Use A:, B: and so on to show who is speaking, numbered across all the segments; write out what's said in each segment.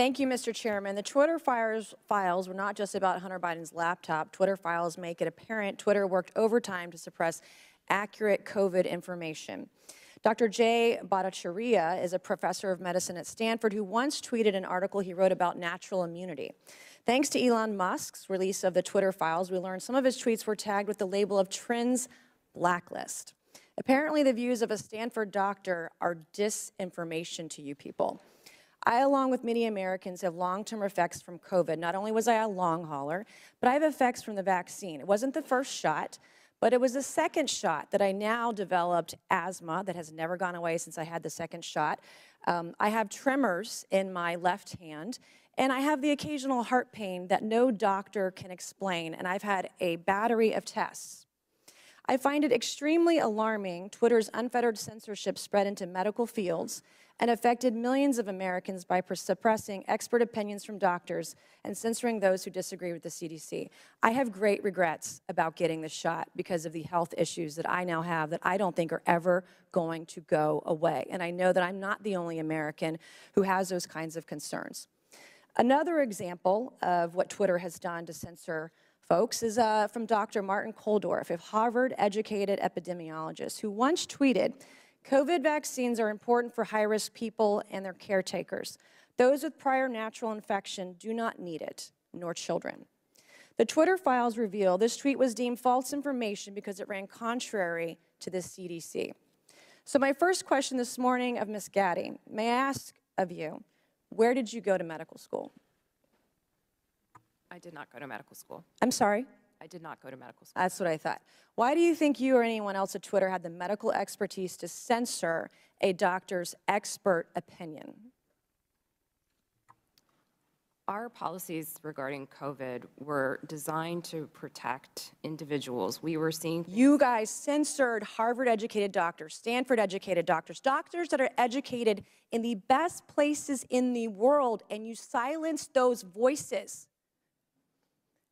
A: Thank you, Mr. Chairman. The Twitter files were not just about Hunter Biden's laptop. Twitter files make it apparent Twitter worked overtime to suppress accurate COVID information. Dr. Jay Bhattacharya is a professor of medicine at Stanford who once tweeted an article he wrote about natural immunity. Thanks to Elon Musk's release of the Twitter files, we learned some of his tweets were tagged with the label of Trends Blacklist. Apparently, the views of a Stanford doctor are disinformation to you people. I, along with many Americans, have long-term effects from COVID. Not only was I a long hauler, but I have effects from the vaccine. It wasn't the first shot, but it was the second shot that I now developed asthma that has never gone away since I had the second shot. I have tremors in my left hand, and I have the occasional heart pain that no doctor can explain, and I've had a battery of tests. I find it extremely alarming Twitter's unfettered censorship spread into medical fields and affected millions of Americans by suppressing expert opinions from doctors and censoring those who disagree with the CDC. I have great regrets about getting the shot because of the health issues that I now have that I don't think are ever going to go away. And I know that I'm not the only American who has those kinds of concerns. Another example of what Twitter has done to censor folks is from Dr. Martin Kulldorff, a Harvard-educated epidemiologist who once tweeted, "COVID vaccines are important for high-risk people and their caretakers. Those with prior natural infection do not need it, nor children." The Twitter files reveal this tweet was deemed false information because it ran contrary to the CDC. So my first question this morning of Ms. Gaddy, may I ask of you, where did you go to medical school?
B: I did not go to medical school.
A: I'm sorry?
B: I did not go to medical school.
A: That's what I thought. Why do you think you or anyone else at Twitter had the medical expertise to censor a doctor's expert opinion?
B: Our policies regarding COVID were designed to protect individuals. We were seeing—
A: You guys censored Harvard-educated doctors, Stanford-educated doctors, doctors that are educated in the best places in the world, and you silenced those voices.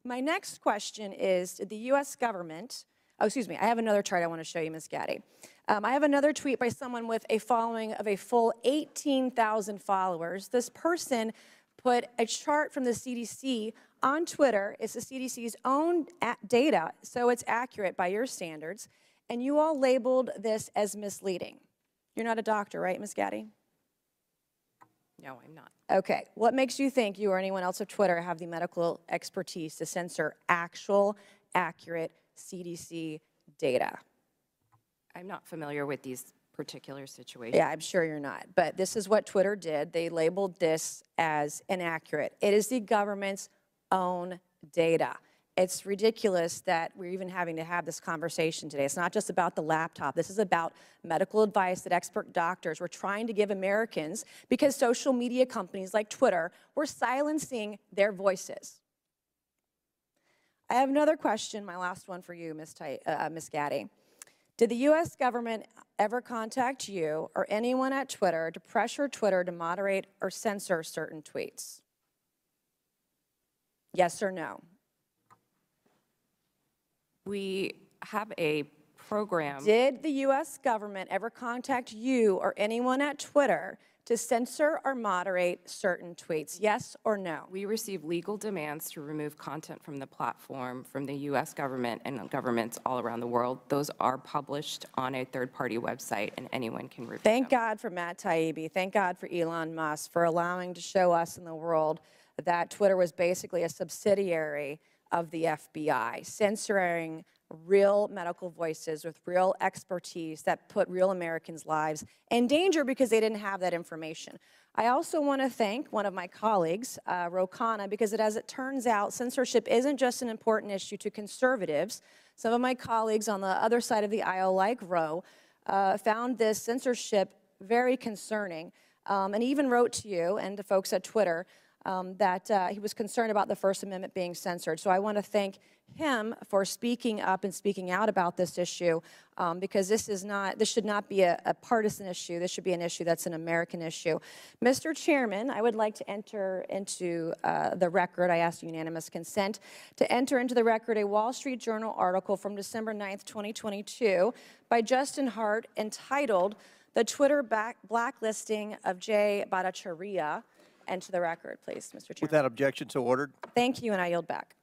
A: My next question is, did the U.S. government, I have another chart I want to show you, Ms. Gaddy. I have another tweet by someone with a following of a full 18,000 followers. This person put a chart from the CDC on Twitter. It's the CDC's own data, so it's accurate by your standards, and you all labeled this as misleading. You're not a doctor, right, Ms. Gaddy?
B: No, I'm not.
A: Okay. What makes you think you or anyone else of Twitter have the medical expertise to censor actual, accurate CDC data?
B: I'm not familiar with these particular situations.
A: Yeah, I'm sure you're not. But this is what Twitter did. They labeled this as inaccurate. It is the government's own data. It's ridiculous that we're even having to have this conversation today. It's not just about the laptop. This is about medical advice that expert doctors were trying to give Americans because social media companies like Twitter were silencing their voices. I have another question, my last one for you, Ms. Gaddy. Did the U.S. government ever contact you or anyone at Twitter to pressure Twitter to moderate or censor certain tweets? Yes or no?
B: We have a program.
A: Did the U.S. government ever contact you or anyone at Twitter to censor or moderate certain tweets? Yes or no?
B: We receive legal demands to remove content from the platform from the U.S. government and governments all around the world. Those are published on a third-party website, and anyone can review them.
A: Thank God for Matt Taibbi. Thank God for Elon Musk for allowing to show us in the world that Twitter was basically a subsidiary of the FBI, censoring real medical voices with real expertise that put real Americans' lives in danger because they didn't have that information. I also want to thank one of my colleagues, Ro Khanna, because as it turns out, censorship isn't just an important issue to conservatives. Some of my colleagues on the other side of the aisle, like Ro, found this censorship very concerning, and even wrote to you and to folks at Twitter that he was concerned about the First Amendment being censored. So I want to thank him for speaking up and speaking out about this issue, because this should not be a partisan issue. This should be an issue that's an American issue. Mr. Chairman, I would like to enter into the record, I ask unanimous consent, to enter into the record a Wall Street Journal article from December 9th, 2022 by Justin Hart entitled "The Twitter Blacklisting of Jay Bhattacharya," enter the record, please, Mr. Chairman.
C: Without objection, so ordered.
A: Thank you, and I yield back.